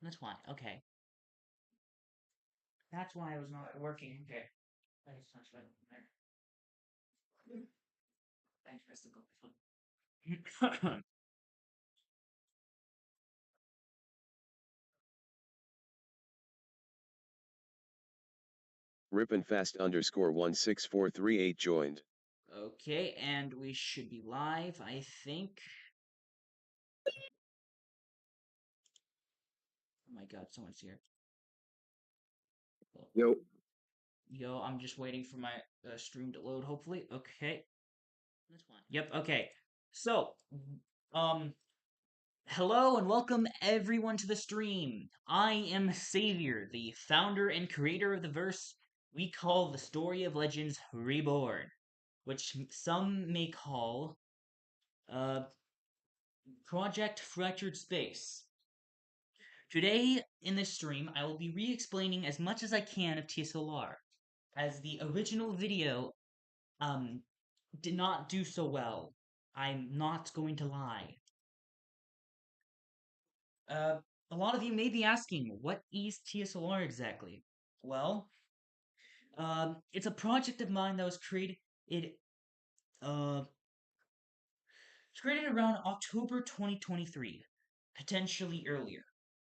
That's why. Okay. That's why it was not working. Okay. That is much better from there. Thanks, Crystal. Ripandfast_16438 joined. Okay, and we should be live, I think. Oh my god, someone's here. Yo. Yo, I'm just waiting for my stream to load, hopefully. Okay. That's fine. Yep, okay. So, um, hello and welcome everyone to the stream. I am Savior, the founder and creator of the verse we call the Story of Legends Reborn, which some may call, uh, Project Fractured Space. Today, in this stream, I will be re-explaining as much as I can of TSOL, as the original video, did not do so well. I'm not going to lie. Uh, a lot of you may be asking, what is TSOL exactly? Well, it's a project of mine that was created, uh, created around October 2023, potentially earlier.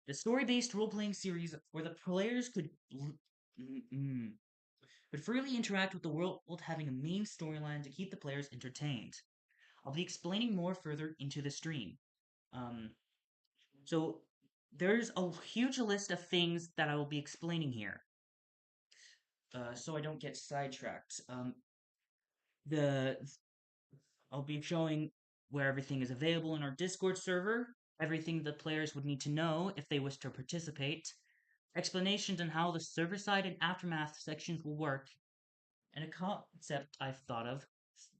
The story-based role-playing series where the players could freely interact with the world while having a main storyline to keep the players entertained. I'll be explaining more further into the stream. Um, so there's a huge list of things that I will be explaining here, so I don't get sidetracked. The I'll be showing where everything is available in our Discord server, everything the players would need to know if they wish to participate, explanations on how the server side and aftermath sections will work, and a concept I've thought of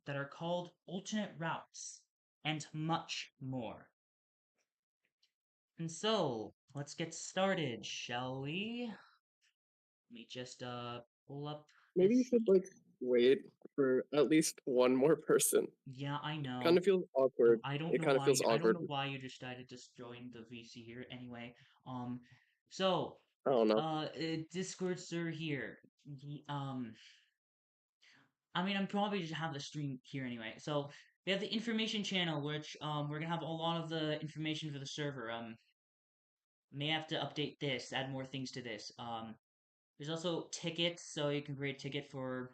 that are called alternate routes, and much more. And so, let's get started, shall we? Let me just pull up Maybe you this. should wait for at least one more person. Yeah, I Kind know. of feels No, awkward. I don't It know kind of why feels you, I don't awkward. know why you decided to join the VC here. Anyway, um, so I don't know. Discord server here. I mean, I'm probably just have the stream here anyway. So we have the information channel, which we're gonna have a lot of the information for the server. May have to update this, add more things to this. There's also tickets, so you can create a ticket for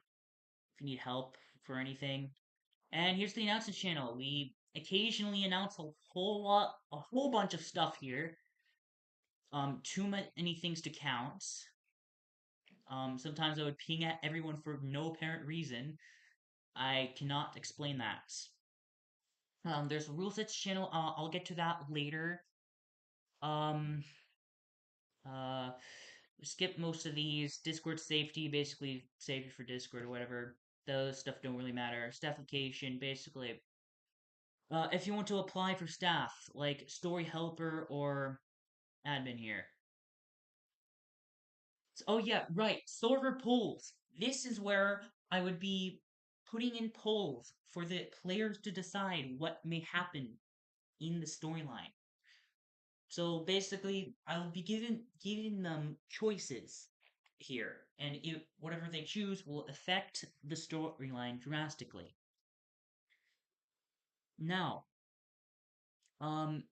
if you need help for anything. And here's the announcement channel. We occasionally announce a whole bunch of stuff here. Too many things to count. Sometimes I would ping at everyone for no apparent reason. I cannot explain that. There's a rule sets channel. I'll get to that later. Um, uh, skip most of these. Discord safety, basically safety for Discord or whatever. Those stuff don't really matter. Staff application, basically. If you want to apply for staff, like story helper or admin here. Oh yeah, right. Server polls. This is where I would be putting in polls for the players to decide what may happen in the storyline. So basically, I'll be giving them choices here, and whatever they choose will affect the storyline drastically. Now, um,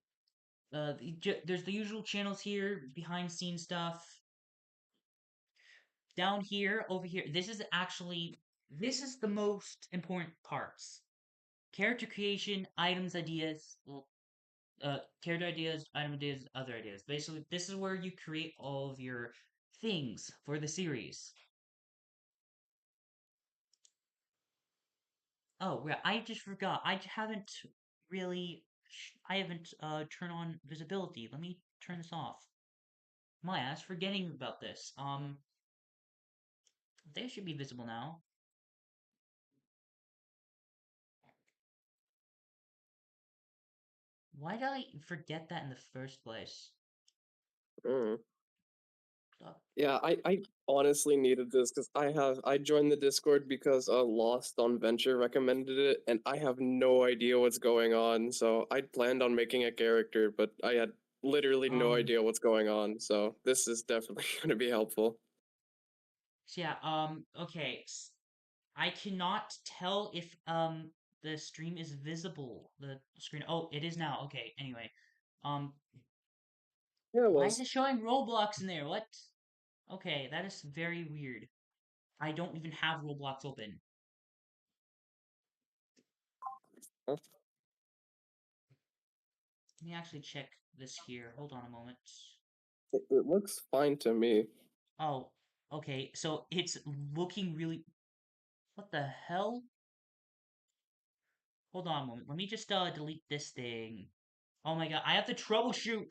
there's the usual channels here, behind scenes stuff. Down here, over here, this is the most important parts. Character creation, items, ideas, well, character ideas, item ideas, other ideas. Basically, this is where you create all of your things for the series. Oh, yeah, I just forgot. Really, I haven't turned on visibility. Let me turn this off. My ass, forgetting about this. They should be visible now. Why did I forget that in the first place? Mm. Stop. Yeah, I honestly needed this because I joined the Discord because Lost on Venture recommended it, and I have no idea what's going on. So I planned on making a character, but I had literally no Um, idea what's going on, so this is definitely going to be helpful. so yeah, okay. I cannot tell if the stream is visible. The screen. Oh, it is now. Okay. Anyway, um, Yeah, it why is was. it showing Roblox in there? What? Okay, that is very weird. I don't even have Roblox open. Huh? Let me actually check this here. Hold on a moment. It looks fine to me. Oh, okay. So it's looking really. What the hell? Hold on a moment. Let me just delete this thing. Oh my god, I have to troubleshoot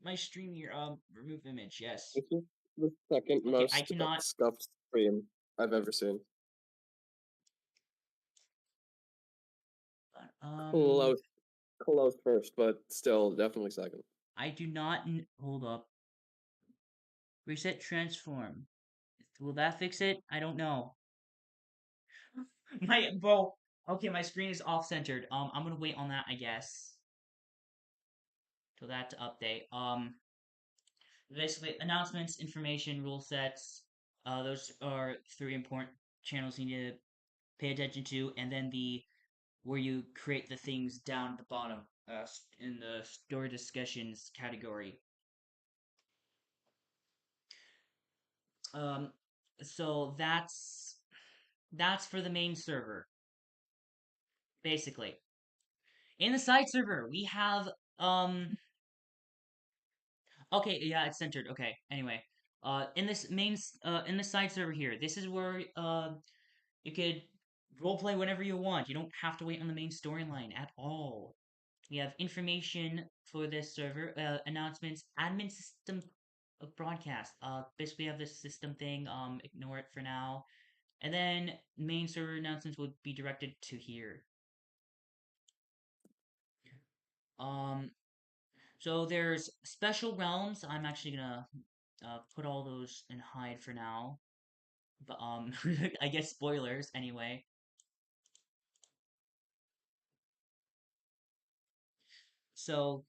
my stream here. Remove image. Yes. This is the second Okay, I most cannot. scuffed stream I've ever seen. Um, Close, close first, but still definitely second. I do not. Hold up. Reset transform. Will that fix it? I don't know. My bro. Okay, my screen is off centered. I'm gonna wait on that, I guess, till that to update. Basically, announcements, information, rule sets. Those are three important channels you need to pay attention to, and then the where you create the things down at the bottom, in the store discussions category. Um, so that's for the main server, basically. In the side server, we have okay, yeah, it's centered. Okay, anyway, in the side server here, this is where you could roleplay whenever you want. You don't have to wait on the main storyline at all. We have information for this server, announcements, admin system of broadcast. Basically, we have this system thing. Ignore it for now. And then main server announcements would be directed to here. Um, so there's special realms. I'm actually gonna put all those in hide for now. But I guess spoilers anyway. So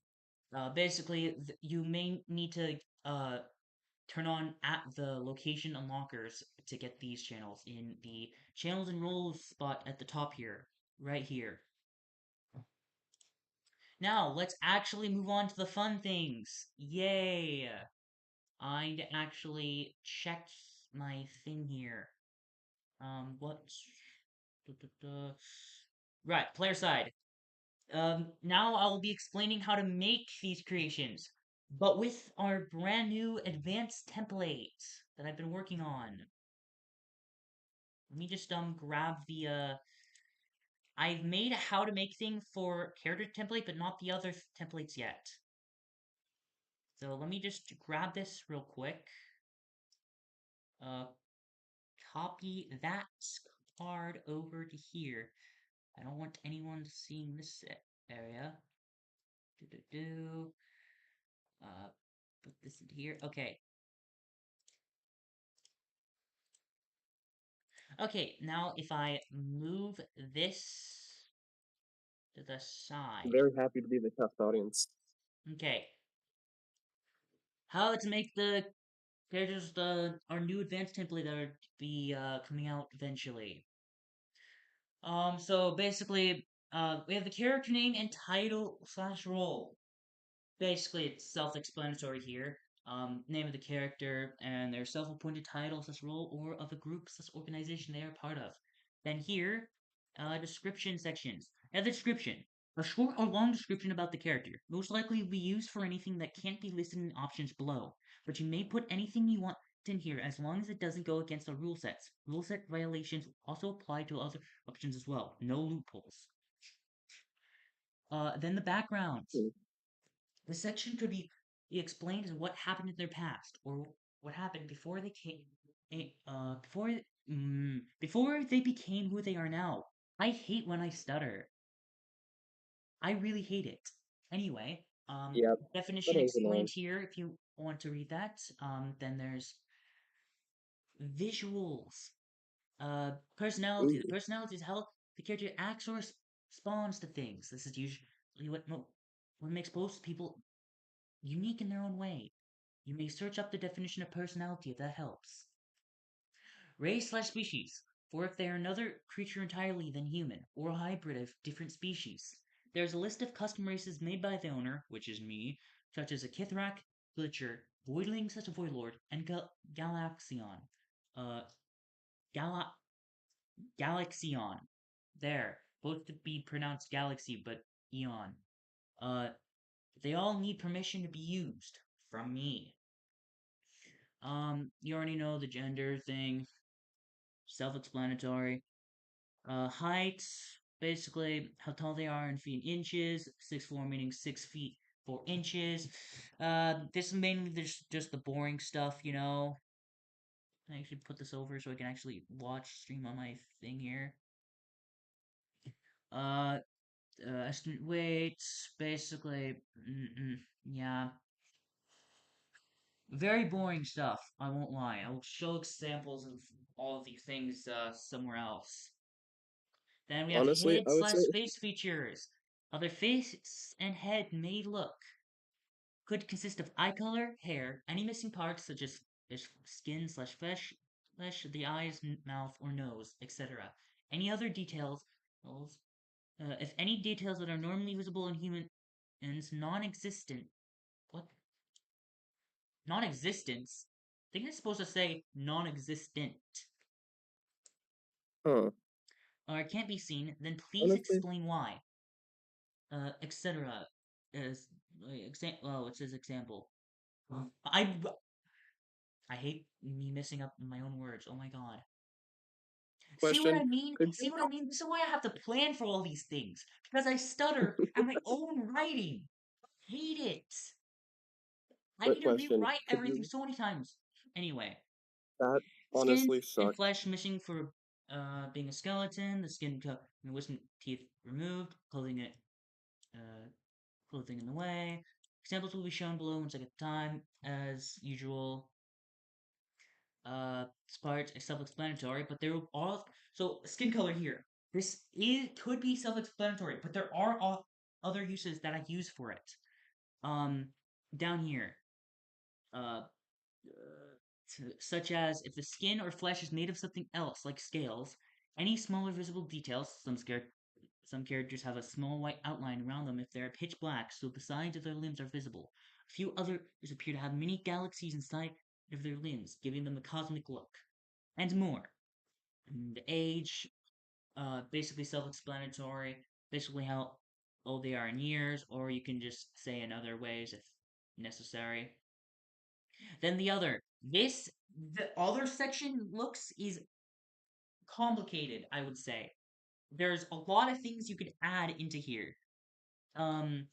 basically, you may need to turn on at the location unlockers to get these channels in the channels and roles spot at the top here, right here. Now, let's actually move on to the fun things. Yay! I actually checked my thing here. What? duh, duh, duh. Right, player side. Now I'll be explaining how to make these creations, but with our brand new advanced template that I've been working on. Let me just grab the I've made a how to make thing for character template, but not the other templates yet. So let me just grab this real quick. Uh, copy that card over to here. I don't want anyone seeing this area. Do do do. Uh, put this in here. Okay. Okay. Now if I move this to the side. Very happy to be the test audience. Okay. How to make the characters the our new advanced template that are to be coming out eventually. So basically, we have the character name and title slash role. Basically, it's self-explanatory here. Name of the character and their self-appointed title slash role or of the group slash organization they are part of. Then here, description sections. And the description. A short or long description about the character. Most likely will be used for anything that can't be listed in options below. But you may put anything you want in here as long as it doesn't go against the rule sets. Rule set violations also apply to other options as well. No loopholes. Then the background. Hmm. The section could be explained as what happened in their past or what happened before they came, before they became who they are now. I hate when I stutter. I really hate it. Anyway, Yep, that definition is explained annoying. here if you want to read that. Then there's visuals. Personality. The Ooh, personality is how the character acts or responds to things. This is usually what what makes most people unique in their own way. You may search up the definition of personality if that helps. Race slash species, for if they are another creature entirely than human, or a hybrid of different species. There is a list of custom races made by the owner, which is me, such as a Kithrak, Glitcher, Voidling such a Voidlord, and Galaxion. Uh, Gala- Galaxion. There, both to be pronounced galaxy, but eon. Uh, they all need permission to be used from me. You already know the gender thing, self-explanatory. Height, basically how tall they are in feet and inches. 6'4", meaning 6 feet 4 inches. This is mainly just the boring stuff, you know. I actually put this over so I can actually watch stream on my thing here. Uh, Estimate weight, basically, yeah, very boring stuff. I won't lie. I will show examples of all of these things somewhere else. Then we have Honestly, head I would say slash face features. How their face and head may look. Could consist of eye color, hair, any missing parts such as skin slash flesh, the eyes, mouth, or nose, etc. Any other details, if any details that are normally visible in humans, non-existent. What? Non-existence? I think it's supposed to say non-existent. huh. Or can't be seen, then please Honestly, explain why. Etc. As well, it says example. I I hate me messing up my own words. Oh my god. See what question. I mean? Could See what I mean? This is why I have to plan for all these things because I stutter at my own writing. Hate it. I quick need to question. rewrite Could everything you so many times. Anyway, that skin honestly and sucks. flesh missing for being a skeleton. The skin and wisdom teeth removed. Uh, clothing in the way. Examples will be shown below one second at a time, as usual. This part is self-explanatory, but there are so skin color here. This is could be self-explanatory, but there are other uses that I use for it. Um, Down here, uh, such as if the skin or flesh is made of something else, like scales, any smaller visible details. Some characters have a small white outline around them if they are pitch black, so the sides of their limbs are visible. A few others appear to have mini galaxies inside of their limbs, giving them a cosmic look, and more. And the age, basically self-explanatory, basically how old they are in years, or you can just say in other ways if necessary. Then the other section looks is complicated, I would say. There's a lot of things you could add into here. Um,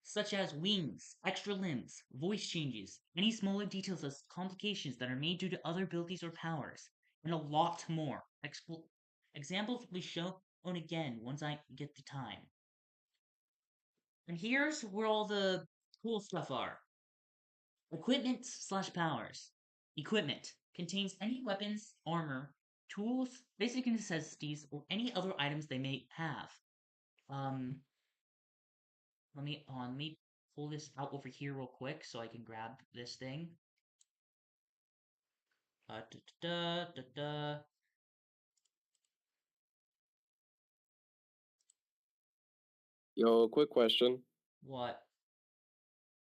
Such as wings, extra limbs, voice changes, any smaller details as complications that are made due to other abilities or powers, and a lot more. Examples will be shown again once I get the time. And here's where all the cool stuff are. Equipment slash powers. Equipment contains any weapons, armor, tools, basic necessities, or any other items they may have. Um, let me pull this out over here real quick so I can grab this thing. Da, da, da, da, da. Yo, quick question. What?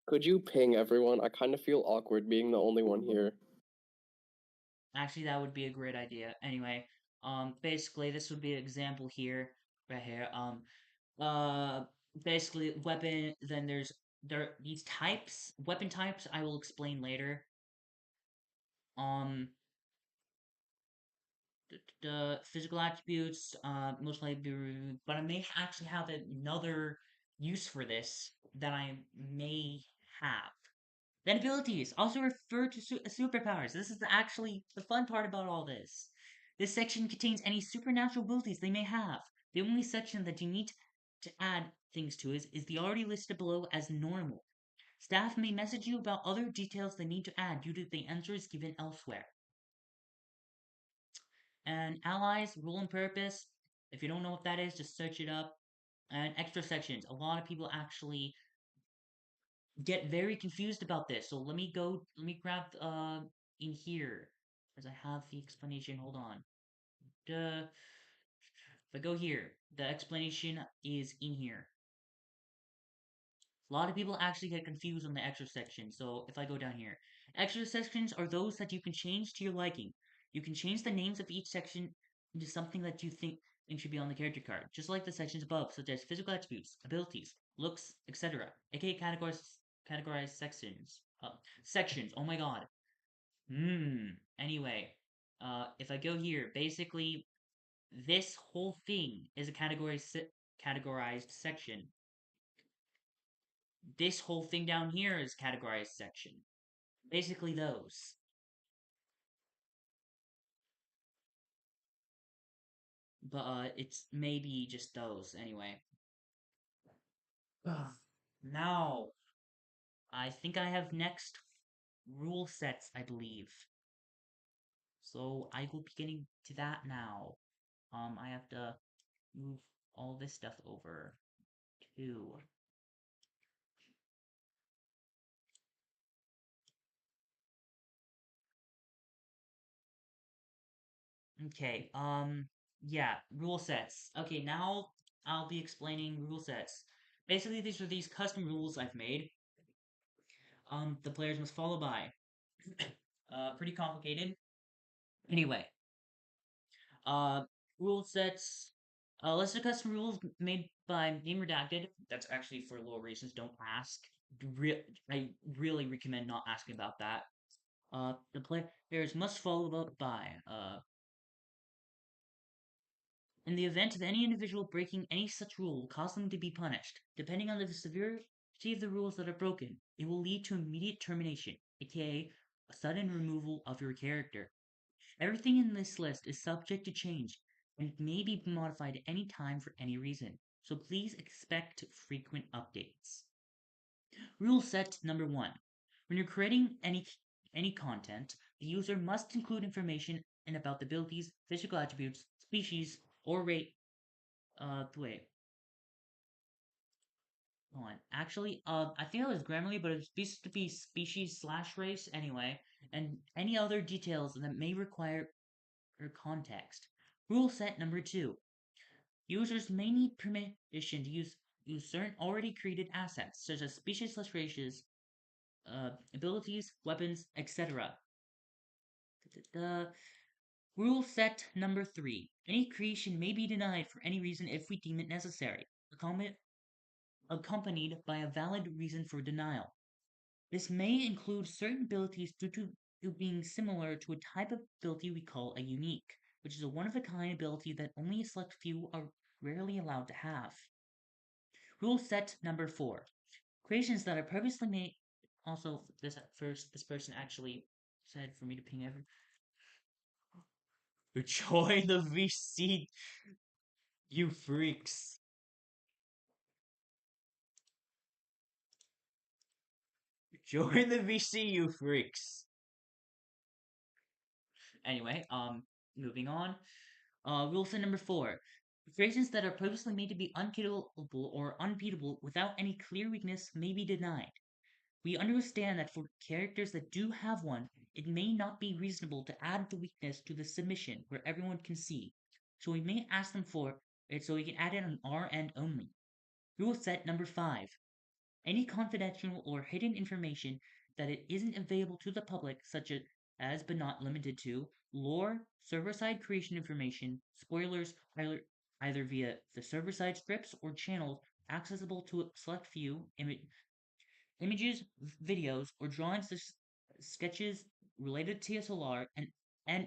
Could you ping everyone? I kind of feel awkward being the only one here. Actually, that would be a great idea. Anyway, basically, this would be an example here, right here. Uh, Basically, weapon. Then there these types, weapon types. I will explain later. Um, the physical attributes, most likely, but I may actually have another use for this that I may have. Then abilities also refer to superpowers. This is actually the fun part about all this. This section contains any supernatural abilities they may have. The only section that you need to add things to is the already listed below as normal. Staff may message you about other details they need to add due to the answers given elsewhere. And allies, rule and purpose. If you don't know what that is, just search it up. And extra sections. A lot of people actually get very confused about this. So let me grab in here as I have the explanation. Hold on. If I go here, the explanation is in here. A lot of people actually get confused on the extra section. So if I go down here, extra sections are those that you can change to your liking. You can change the names of each section into something that you think should be on the character card, just like the sections above, such as physical attributes, abilities, looks, etc. aka categorized sections. Sections. Oh my god. Anyway, if I go here, basically this whole thing is a categorized section. This whole thing down here is categorized section. Basically those. But it's maybe just those anyway. Now, I think I have next rule sets, I believe. So I will be getting to that now. I have to move all this stuff over to. Okay, yeah, rule sets. Okay, now I'll be explaining rule sets. Basically, these are these custom rules I've made. The players must follow by. Pretty complicated. Anyway, uh, rule sets. List of custom rules made by name redacted. That's actually for low reasons. Don't ask. I really recommend not asking about that. The players must follow up by in the event of any individual breaking any such rule will cause them to be punished. Depending on the severity of the rules that are broken, it will lead to immediate termination, aka a sudden removal of your character. Everything in this list is subject to change and may be modified at any time for any reason, so please expect frequent updates. Rule set number 1. When you're creating any content, the user must include information and about the abilities, physical attributes, species, or rate. Wait, hold on. Actually, I think that was Grammarly, but it's supposed to be species slash race anyway, and any other details that may require context. Rule set number 2. Users may need permission to use certain already created assets, such as species slash races, abilities, weapons, etc. Rule set number 3. Any creation may be denied for any reason if we deem it necessary, accompanied by a valid reason for denial. This may include certain abilities due to being similar to a type of ability we call a unique, which is a one-of-a-kind ability that only a select few are rarely allowed to have. Rule set number 4. Creations that are purposely made. Also, this at first, this person actually said for me to ping every. Join the VC, you freaks. Join the VC, you freaks. Anyway, moving on. Rule set number 4. Creations that are purposely made to be unkillable or unbeatable without any clear weakness may be denied. We understand that for characters that do have one, it may not be reasonable to add the weakness to the submission where everyone can see, so we may ask them for it so we can add it on our end only. Rule set number 5. Any confidential or hidden information that it isn't available to the public, such as but not limited to lore, server-side creation information, spoilers, either via the server-side scripts or channels accessible to a select few, images, videos, or drawings, sketches related to TSOL and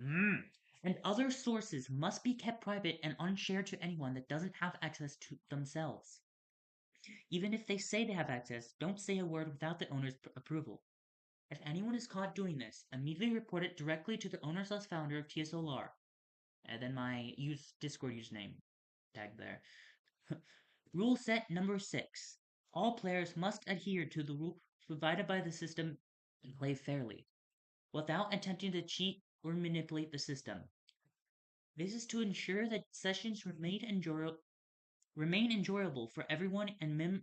mm, and other sources must be kept private and unshared to anyone that doesn't have access to themselves. Even if they say they have access, don't say a word without the owner's approval. If anyone is caught doing this, immediately report it directly to the owner/founder of TSOL, and then my Discord username tag there. Rule set number 6. All players must adhere to the rules provided by the system and play fairly, without attempting to cheat or manipulate the system. This is to ensure that sessions remain enjoyable for everyone and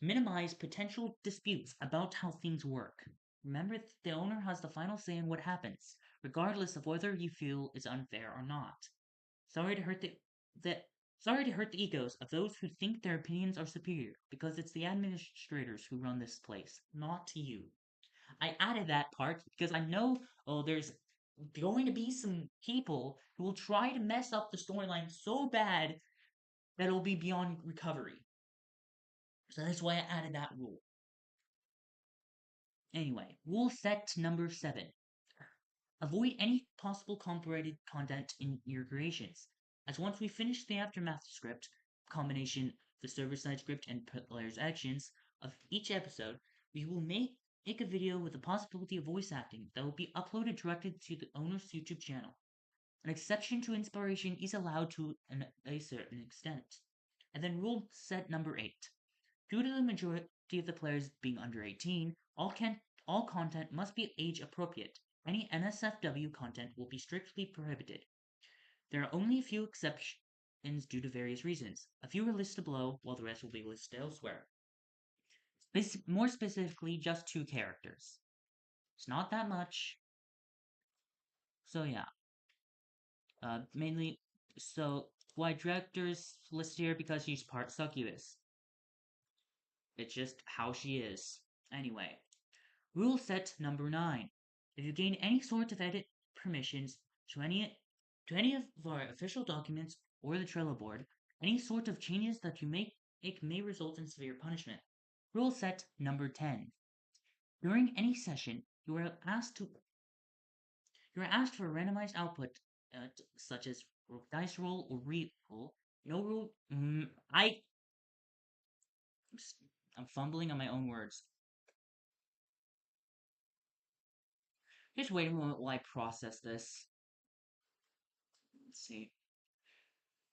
Minimize potential disputes about how things work. Remember that the owner has the final say in what happens, regardless of whether you feel it's unfair or not. Sorry to hurt the sorry to hurt the egos of those who think their opinions are superior, because it's the administrators who run this place, not you. I added that part because I know there's going to be some people who will try to mess up the storyline so bad that it'll be beyond recovery. So that's why I added that rule. Anyway, rule set number 7. Avoid any possible copyrighted content in your creations, as once we finish the aftermath script, combination the server-side script and players' actions of each episode, we will make a video with the possibility of voice acting that will be uploaded directly to the owner's YouTube channel. An exception to inspiration is allowed to a certain extent. And then rule set number 8. Due to the majority of the players being under 18, all content must be age appropriate. Any NSFW content will be strictly prohibited. There are only a few exceptions due to various reasons. A few are listed below, while the rest will be listed elsewhere. More specifically, just 2 characters. It's not that much. So yeah, mainly, so why director's listed here? Because she's part succubus. It's just how she is. Anyway, rule set number 9. If you gain any sort of edit permissions to any of our official documents or the Trello board, any sort of changes that you make may result in severe punishment. Rule set number 10. During any session, you are asked for a randomized output, such as dice roll or re-roll. No rule. I'm fumbling on my own words. Just wait a moment while I process this. Let's see.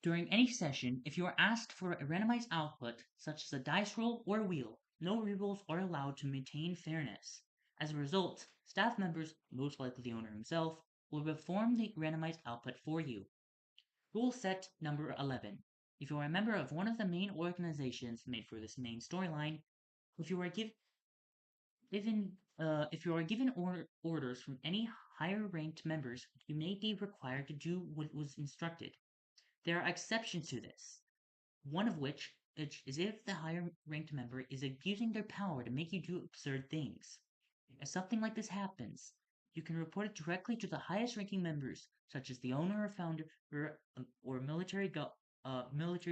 During any session, if you are asked for a randomized output, such as a dice roll or a wheel, no rerolls are allowed to maintain fairness. As a result, staff members, most likely the owner himself, will perform the randomized output for you. Rule set number 11. If you are a member of one of the main organizations made for this main storyline, if you are given orders from any higher ranked members, you may be required to do what was instructed. There are exceptions to this, one of which is if the higher ranked member is abusing their power to make you do absurd things. If something like this happens, you can report it directly to the highest ranking members, such as the owner or founder or military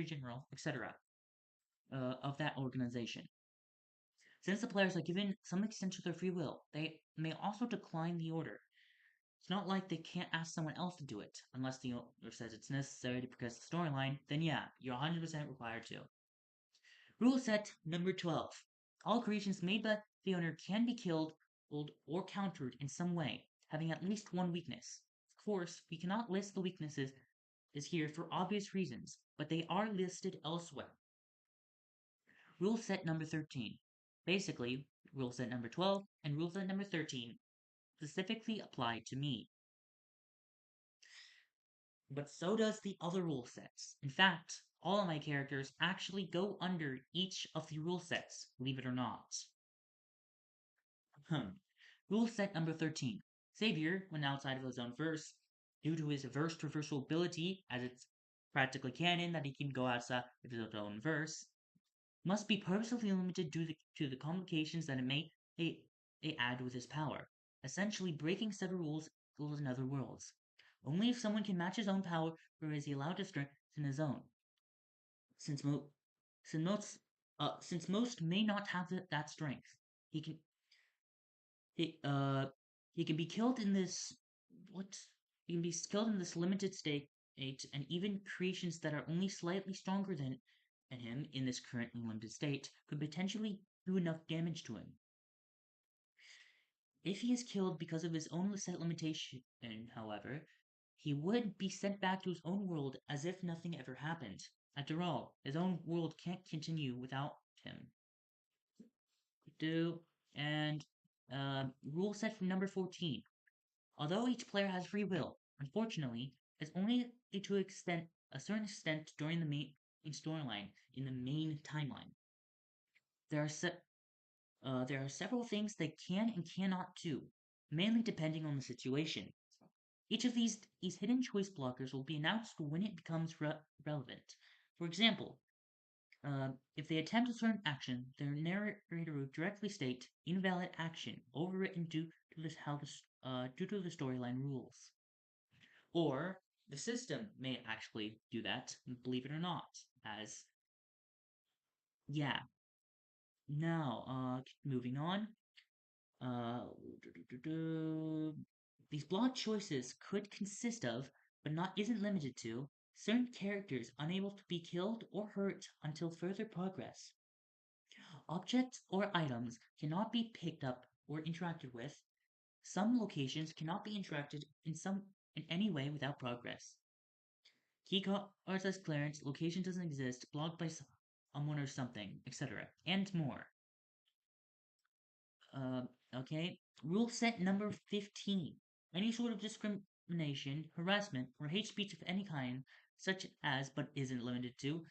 general, etc., of that organization. Since the players are given some extent to their free will, they may also decline the order. It's not like they can't ask someone else to do it, unless the owner says it's necessary to progress the storyline, then yeah, you're 100% required to. Rule set number 12. All creations made by the owner can be killed, or countered in some way, having at least one weakness. Of course, we cannot list the weaknesses here for obvious reasons, but they are listed elsewhere. Rule set number 13. Basically, rule set number 12 and rule set number 13 specifically apply to me. But so does the other rule sets. In fact, all of my characters actually go under each of the rule sets, believe it or not. Rule set number 13. Savior, when outside of his own verse, due to his verse traversal ability, as it's practically canon that he can go outside of his own verse, must be purposefully limited due to the complications that it add with his power, essentially breaking several rules in other worlds. Only if someone can match his own power is he allowed to strengthen his own. Since, mo- since most may not have that strength, he can he, uh, he can be killed in this what he can be killed in this limited state, and even creations that are only slightly stronger than him in this current limited state could potentially do enough damage to him. If he is killed because of his own set limitation, however, he would be sent back to his own world as if nothing ever happened. After all, his own world can't continue without him. And rule set from number 14. Although each player has free will, unfortunately, it's only to a certain extent during the main storyline in the main timeline. There are there are several things they can and cannot do, mainly depending on the situation. Each of these hidden choice blockers will be announced when it becomes relevant. For example, if they attempt a certain action, their narrator will directly state "invalid action, overwritten due to the storyline rules." Or the system may actually do that, believe it or not. As yeah. Now, moving on. Uh, these block choices could consist of, but not isn't limited to, certain characters unable to be killed or hurt until further progress. Objects or items cannot be picked up or interacted with. Some locations cannot be interacted in any way without progress. Key cards as clearance, location doesn't exist, blocked by someone or something, etc. And more. Uh, okay. Rule set number 15. Any sort of discrimination, harassment, or hate speech of any kind, such as but isn't limited to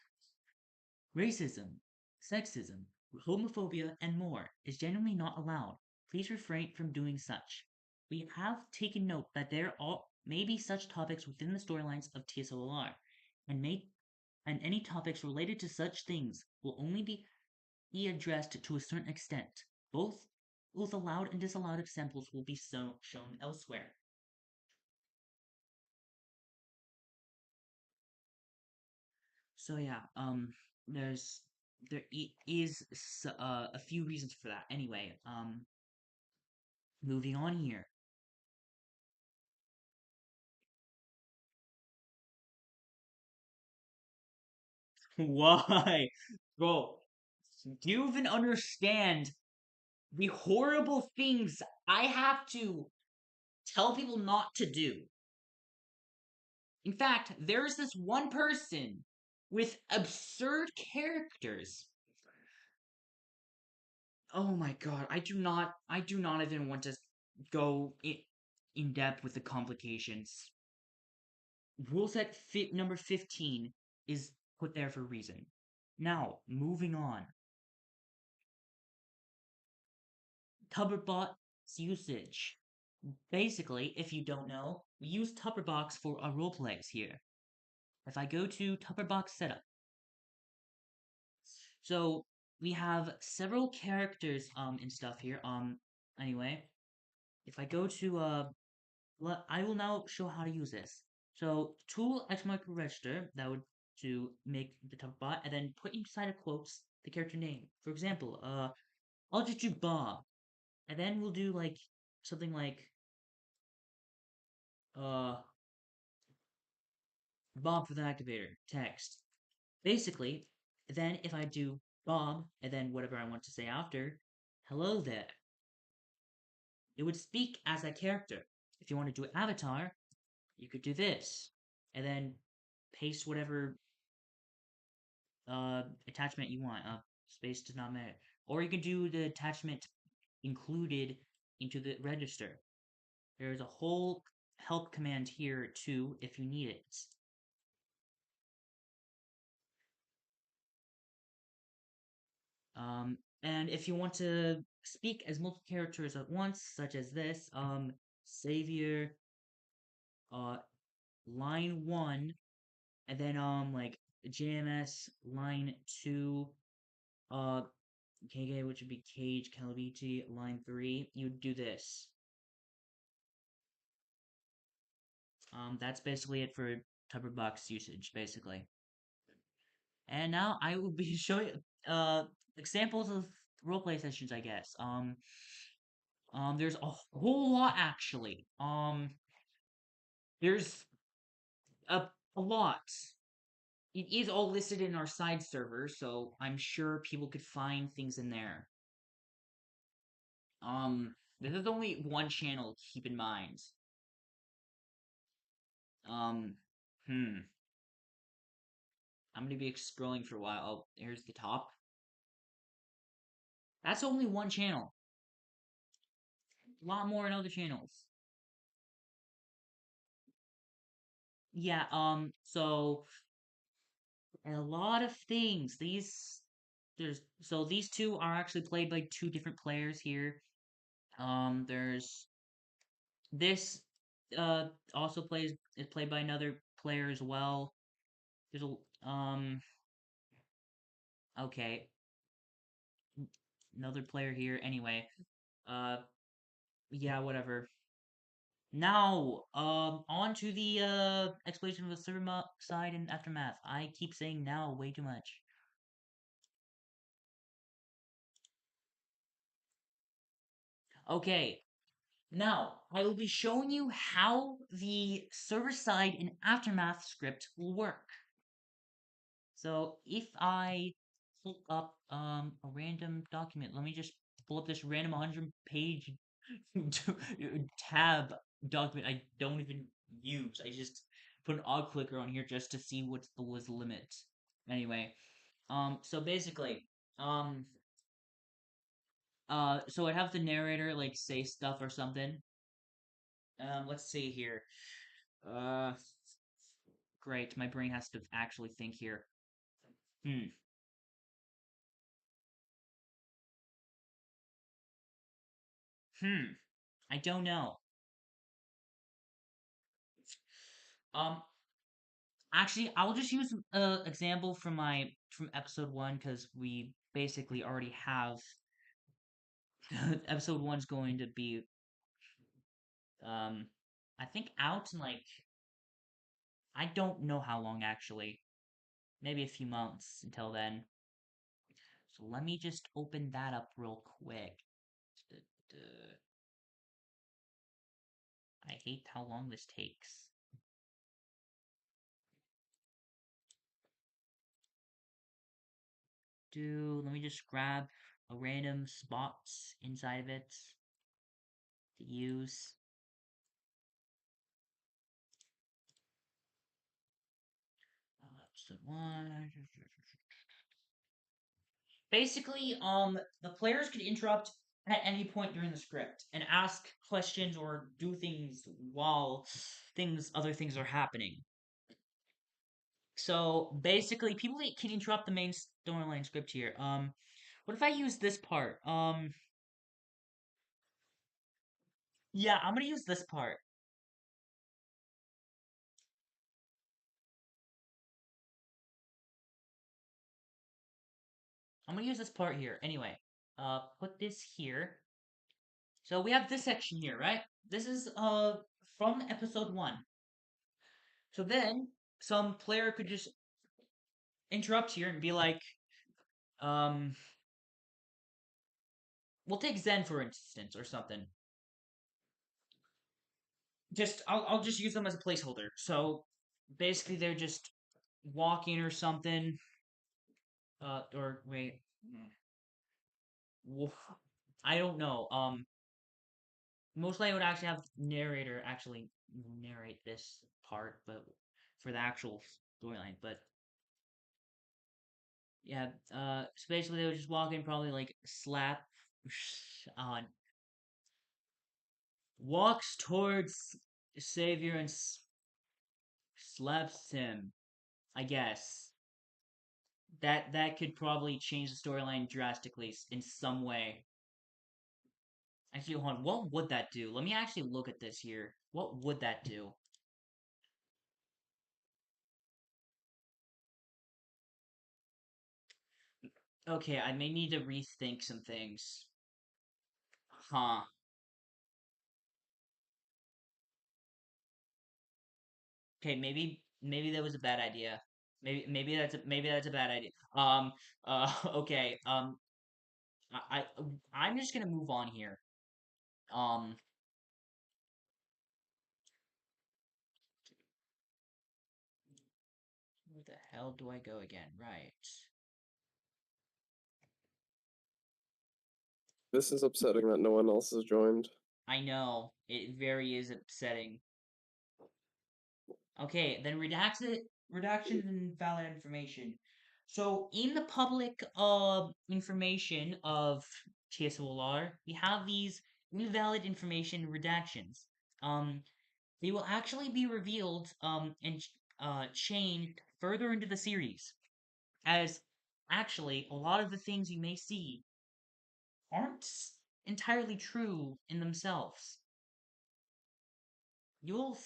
racism, sexism, homophobia, and more, is generally not allowed. Please refrain from doing such. We have taken note that may be such topics within the storylines of TSOL, and any topics related to such things will only be addressed to a certain extent. Both allowed and disallowed examples will be shown elsewhere. So yeah, there's there is a few reasons for that. Anyway, moving on here. Why, bro? Do you even understand the horrible things I have to tell people not to do? In fact, there's this one person with absurd characters. Oh my god, I do not even want to go in depth with the complications. Rule set number 15 is put there for a reason. Now, moving on. Tupperbot's usage. Basically, if you don't know, we use Tupperbox for our roleplays here. If I go to Tupperbox setup, so we have several characters and stuff here. Anyway, if I go to I will now show how to use this. So tool X mark register that would to make the top bot and then put inside of quotes the character name. For example, I'll just do Bob, and then we'll do like something like uh Bob for the activator text. Basically, then if I do Bob and then whatever I want to say after, hello there, it would speak as that character. If you want to do avatar, you could do this, and then paste whatever attachment you want. Space does not matter. Or you can do the attachment included into the register. There's a whole help command here too if you need it. And if you want to speak as multiple characters at once, such as this, Savior, uh, line 1, and then, like, JMS, line 2, uh, KK, which would be Cage Calabiti, line 3, you'd do this. That's basically it for Tupperbox usage, basically. And now I will be showing examples of roleplay sessions, I guess. There's a whole lot actually. There's a lot. It is all listed in our side server, so I'm sure people could find things in there. This is only one channel, keep in mind. Um, hmm. I'm gonna be scrolling for a while. Oh, here's the top. That's only one channel. A lot more in other channels. Yeah, so a lot of things. These there's so these two are actually played by two different players here. There's this also plays is played by another player as well. There's a okay, another player here. Anyway, uh yeah, whatever. Now, on to the explanation of the server side and aftermath. I keep saying now way too much. Okay, now I will be showing you how the server side and aftermath script will work. So if I pull up a random document, let me just pull up this random 100-page tab document I don't even use. I just put an odd clicker on here just to see what's the was limit. Anyway, so basically, um, so I'd have the narrator like say stuff or something. Let's see here. Uh, great, my brain has to actually think here. Hmm. Hmm. I don't know. Um, actually, I'll just use an example from episode one because we basically already have episode one's going to be um I think out in like I don't know how long actually. Maybe a few months until then. So let me just open that up real quick. I hate how long this takes. Let me just grab a random spot inside of it to use. Episode one. Basically, the players can interrupt at any point during the script and ask questions or do things while other things are happening. So basically, people can interrupt the main storyline script here. What if I use this part? Yeah, I'm gonna use this part. I'm gonna use this part here. Anyway, put this here. So we have this section here, right? This is from episode one. So then some player could just interrupt here and be like, um, we'll take Zen for instance or something. Just I'll just use them as a placeholder. So basically they're just walking or something. Or wait, I don't know. Mostly I would actually have narrator actually narrate this part, but for the actual storyline. But yeah, so basically they would just walk in, probably like slap on, walks towards Savior and slaps him. I guess that could probably change the storyline drastically in some way. Actually, hold on. What would that do? Let me actually look at this here. What would that do? Okay, I may need to rethink some things. Huh. Okay, maybe that was a bad idea. Maybe that's a bad idea. Okay. I I'm just gonna move on here. Um, where the hell do I go again? Right. This is upsetting that no one else has joined. I know it very is upsetting. Okay, then redaction and invalid information. So in the public information of TSOL, we have these invalid information redactions. Um, they will actually be revealed and changed further into the series as actually, a lot of the things you may see aren't entirely true in themselves. You'll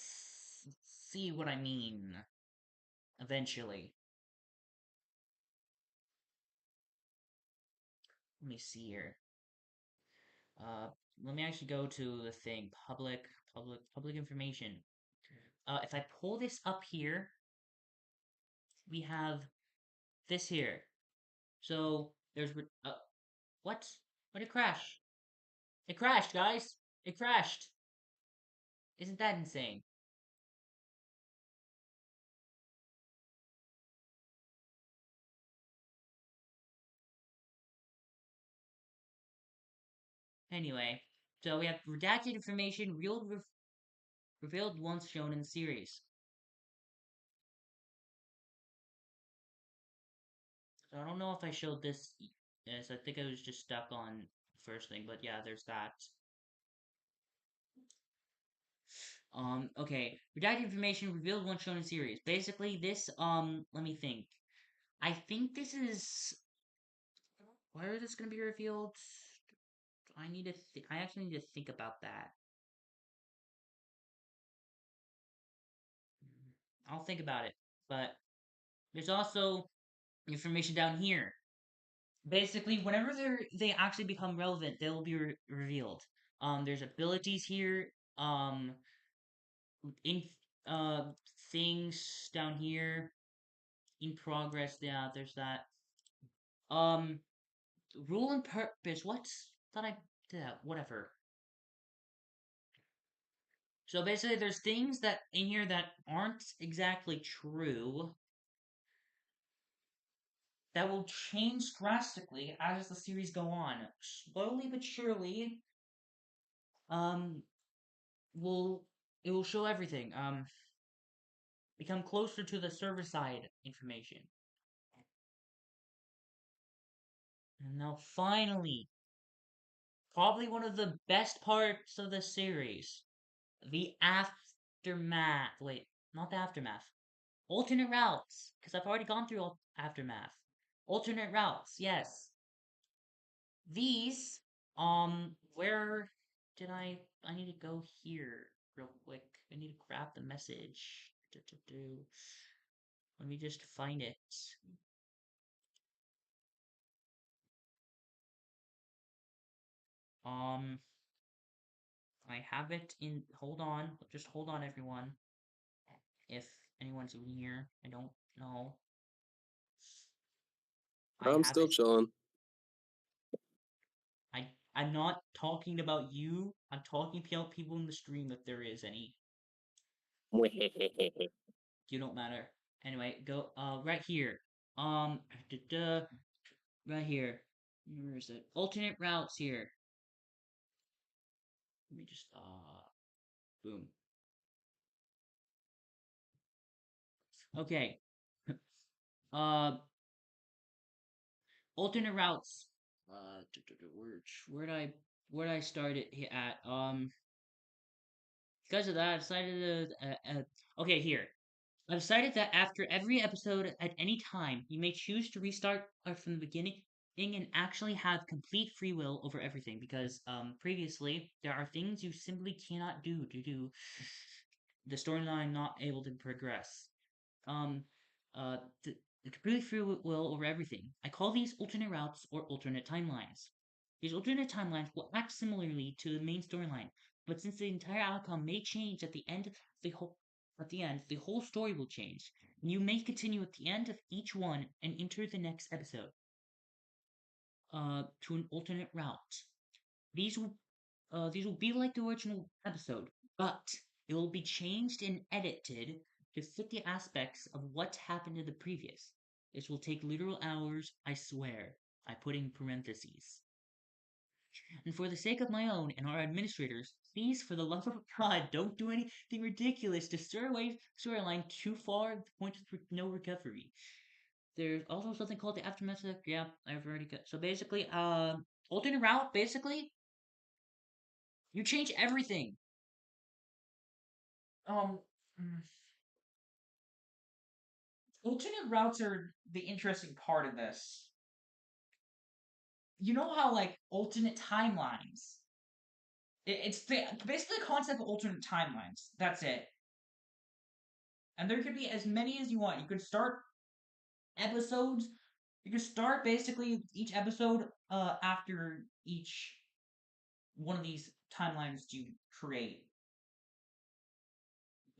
see what I mean eventually. Let me see here. Uh, Let me actually go to the thing, public information. If I pull this up here, we have this here. So there's what? What did it crash? It crashed, guys. It crashed. Isn't that insane? Anyway, so we have redacted information revealed once shown in the series. So I don't know if I showed this. Yes, I think I was just stuck on the first thing, but yeah, there's that. Okay. Redacted information revealed once shown in series. Basically, this, let me think. I think this is where is this gonna be revealed? I actually need to think about that. I'll think about it. But there's also information down here. Basically, whenever they actually become relevant, they will be revealed. There's abilities here. In uh things down here in progress. Yeah, there's that. Um, rule and purpose. What's that? I did that. Whatever. So basically, there's things that in here that aren't exactly true that will change drastically as the series go on. Slowly but surely, um, will it will show everything. Become closer to the server side information. And now finally, probably one of the best parts of the series, the aftermath. Wait, not the aftermath. Alternate routes, because I've already gone through aftermath. Alternate routes, yes. These, where did I need to go here real quick. I need to grab the message. Let me just find it. Um, I have it in. Hold on, just hold on, everyone. If anyone's in here, I don't know. I I'm have still it. chilling. I'm not talking about you. I'm talking about people in the stream if there is any. You don't matter. Anyway, go right here. Um, duh, duh, right here. Where is it? Alternate routes here. Let me just boom. Okay. Uh, alternate routes. Where did I start it at? Because of that, I decided to. Okay, here. I decided that after every episode, at any time, you may choose to restart from the beginning and actually have complete free will over everything. Because previously, there are things you simply cannot do due to the storyline not able to progress. Um, uh, the, the completely free will over everything. I call these alternate routes or alternate timelines. These alternate timelines will act similarly to the main storyline, but since the entire outcome may change the whole story will change. And you may continue at the end of each one and enter the next episode to an alternate route. These will these will be like the original episode, but it will be changed and edited to fit the aspects of what happened in the previous. This will take literal hours, I swear. I put in parentheses. And for the sake of my own and our administrators, please, for the love of God, don't do anything ridiculous to stir away storyline too far to the point of no recovery. There's also something called the aftermath. Yeah, I've already got. So basically, alternate route. Basically, you change everything. Um, mm, alternate routes are the interesting part of this. you know how like alternate timelines. It's basically the concept of alternate timelines. That's it. And there could be as many as you want. You could start episodes. You could start basically each episode after each one of these timelines you create.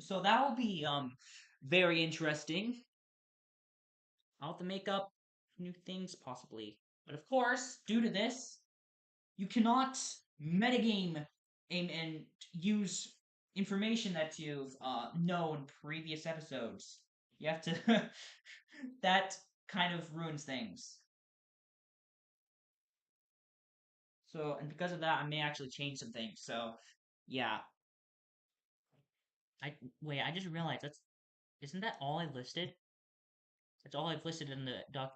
So that will be very interesting. I'll have to make up new things possibly. But of course, due to this, you cannot metagame and use information that you've know in previous episodes. You have to that kind of ruins things. So and because of that, I may actually change some things. So yeah, I wait. I just realized that's isn't that all I listed? That's all I've listed in the doc.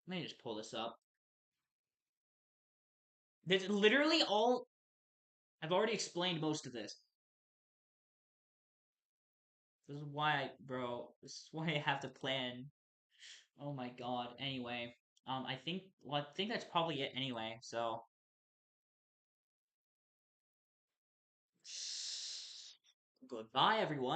Let me just pull this up. There's literally all. I've already explained most of this. This is why, bro. This is why I have to plan. Oh my god. Anyway, I think. Well, I think that's probably it. Anyway, so goodbye, everyone.